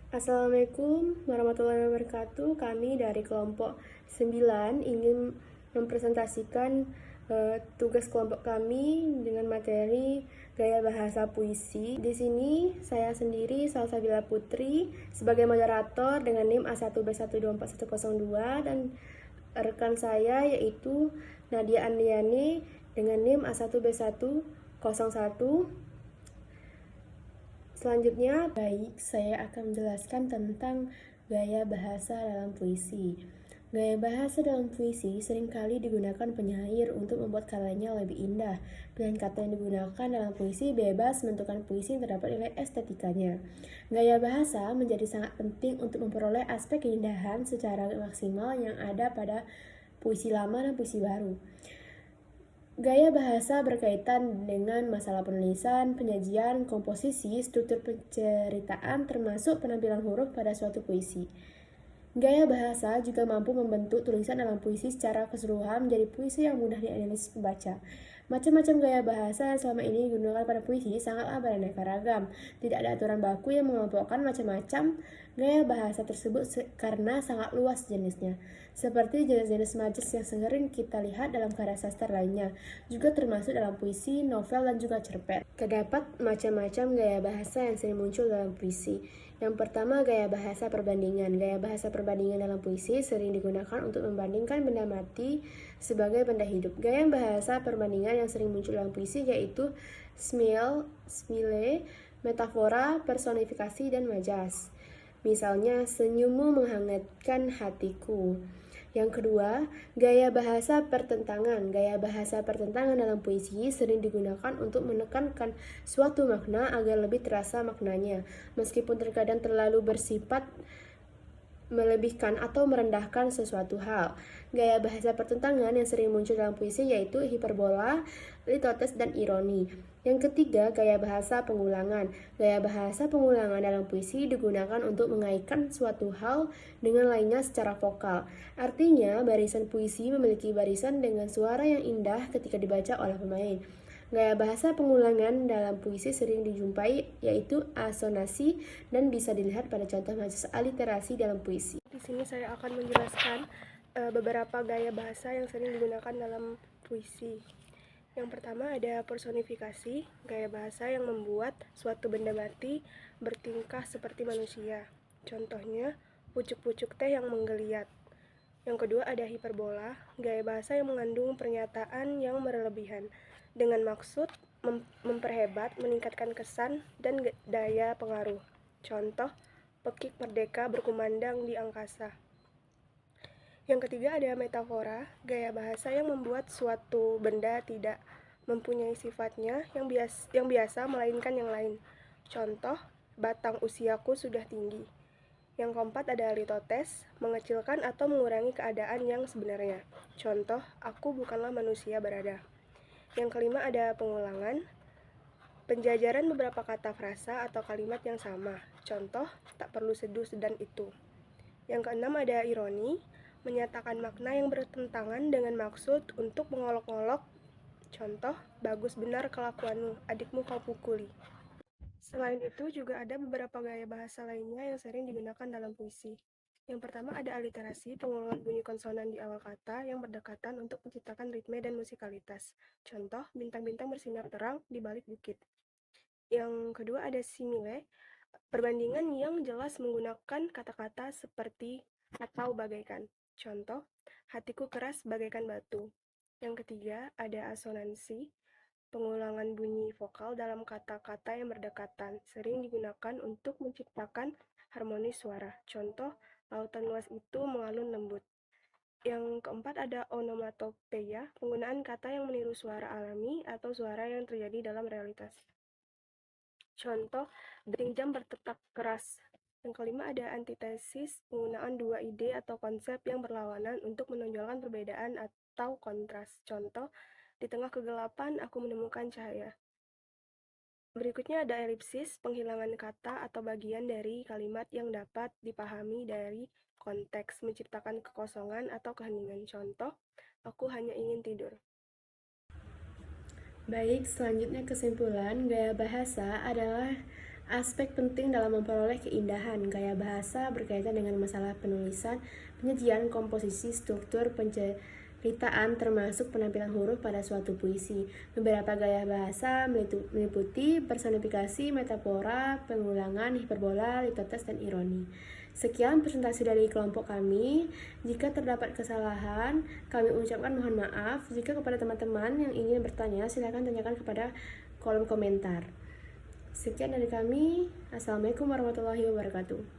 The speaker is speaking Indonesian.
Assalamualaikum warahmatullahi wabarakatuh. Kami dari kelompok 9 ingin mempresentasikan tugas kelompok kami dengan materi gaya bahasa puisi. Di sini saya sendiri Salsabila Putri sebagai moderator dengan NIM A1B1241102 dan rekan saya yaitu Nadia Andiani dengan NIM A1B101. Selanjutnya, saya akan menjelaskan tentang gaya bahasa dalam puisi. Gaya bahasa dalam puisi seringkali digunakan penyair untuk membuat karyanya lebih indah. Pilihan kata yang digunakan dalam puisi bebas menentukan puisi yang terdapat nilai estetikanya. Gaya bahasa menjadi sangat penting untuk memperoleh aspek keindahan secara maksimal yang ada pada puisi lama dan puisi baru. Gaya bahasa berkaitan dengan masalah penulisan, penyajian, komposisi, struktur penceritaan, termasuk penampilan huruf pada suatu puisi. Gaya bahasa juga mampu membentuk tulisan dalam puisi secara keseluruhan menjadi puisi yang mudah dianalisis pembaca. Macam-macam gaya bahasa yang selama ini digunakan pada puisi sangatlah beraneka ragam. Tidak ada aturan baku yang mengelompokkan macam-macam gaya bahasa tersebut karena sangat luas jenisnya. Seperti jenis-jenis majas yang sering kita lihat dalam karya sastra lainnya, juga termasuk dalam puisi, novel, dan juga cerpen. Terdapat macam-macam gaya bahasa yang sering muncul dalam puisi. Yang pertama, gaya bahasa perbandingan. Gaya bahasa perbandingan dalam puisi sering digunakan untuk membandingkan benda mati sebagai benda hidup. Gaya bahasa perbandingan yang sering muncul dalam puisi yaitu simile, metafora, personifikasi, dan majas. Misalnya, senyummu menghangatkan hatiku. Yang kedua, gaya bahasa pertentangan. Gaya bahasa pertentangan dalam puisi sering digunakan untuk menekankan suatu makna agar lebih terasa maknanya, meskipun terkadang terlalu bersifat melebihkan atau merendahkan sesuatu hal. Gaya bahasa pertentangan yang sering muncul dalam puisi yaitu hiperbola, litotes, dan ironi. Yang ketiga, gaya bahasa pengulangan. Gaya bahasa pengulangan dalam puisi digunakan untuk mengaitkan suatu hal dengan lainnya secara vokal. Artinya, barisan puisi memiliki barisan dengan suara yang indah ketika dibaca oleh pemain. Gaya bahasa pengulangan dalam puisi sering dijumpai yaitu asonasi dan bisa dilihat pada contoh majas aliterasi dalam puisi. Di sini saya akan menjelaskan beberapa gaya bahasa yang sering digunakan dalam puisi. Yang pertama ada personifikasi, gaya bahasa yang membuat suatu benda mati bertingkah seperti manusia. Contohnya, pucuk-pucuk teh yang menggeliat. Yang kedua ada hiperbola, gaya bahasa yang mengandung pernyataan yang berlebihan dengan maksud memperhebat, meningkatkan kesan, dan daya pengaruh. Contoh, pekik merdeka berkumandang di angkasa. Yang ketiga ada metafora, gaya bahasa yang membuat suatu benda tidak mempunyai sifatnya yang biasa melainkan yang lain. Contoh, batang usiaku sudah tinggi. Yang keempat ada litotes, mengecilkan atau mengurangi keadaan yang sebenarnya. Contoh, aku bukanlah manusia berada. Yang kelima ada pengulangan, penjajaran beberapa kata frasa atau kalimat yang sama. Contoh, tak perlu seduh sedan itu. Yang keenam ada ironi, menyatakan makna yang bertentangan dengan maksud untuk mengolok-olok. Contoh, bagus benar kelakuanmu, adikmu kau pukuli. Selain itu, juga ada beberapa gaya bahasa lainnya yang sering digunakan dalam puisi. Yang pertama ada aliterasi, pengulangan bunyi konsonan di awal kata yang berdekatan untuk menciptakan ritme dan musikalitas. Contoh, bintang-bintang bersinar terang di balik bukit. Yang kedua ada simile, perbandingan yang jelas menggunakan kata-kata seperti atau bagaikan. Contoh, hatiku keras bagaikan batu. Yang ketiga ada asonansi, pengulangan bunyi vokal dalam kata-kata yang berdekatan sering digunakan untuk menciptakan harmoni suara. Contoh, lautan luas itu mengalun lembut. Yang keempat ada onomatopeia, penggunaan kata yang meniru suara alami atau suara yang terjadi dalam realitas. Contoh, detik jam berdetak keras. Yang kelima ada antitesis, penggunaan dua ide atau konsep yang berlawanan untuk menonjolkan perbedaan atau kontras. Contoh, di tengah kegelapan, aku menemukan cahaya. Berikutnya ada elipsis, penghilangan kata atau bagian dari kalimat yang dapat dipahami dari konteks, menciptakan kekosongan atau keheningan. Contoh, aku hanya ingin tidur. Baik, selanjutnya kesimpulan, gaya bahasa adalah Aspek penting dalam memperoleh keindahan gaya bahasa berkaitan dengan masalah penulisan, penyajian, komposisi, struktur, penceritaan, termasuk penampilan huruf pada suatu puisi. Beberapa gaya bahasa meliputi personifikasi, metafora, pengulangan, hiperbola, litotes, dan ironi. Sekian presentasi dari kelompok kami. Jika terdapat kesalahan, kami ucapkan mohon maaf. Jika kepada teman-teman yang ingin bertanya, silakan tanyakan kepada kolom komentar. Sekian dari kami. Assalamualaikum warahmatullahi wabarakatuh.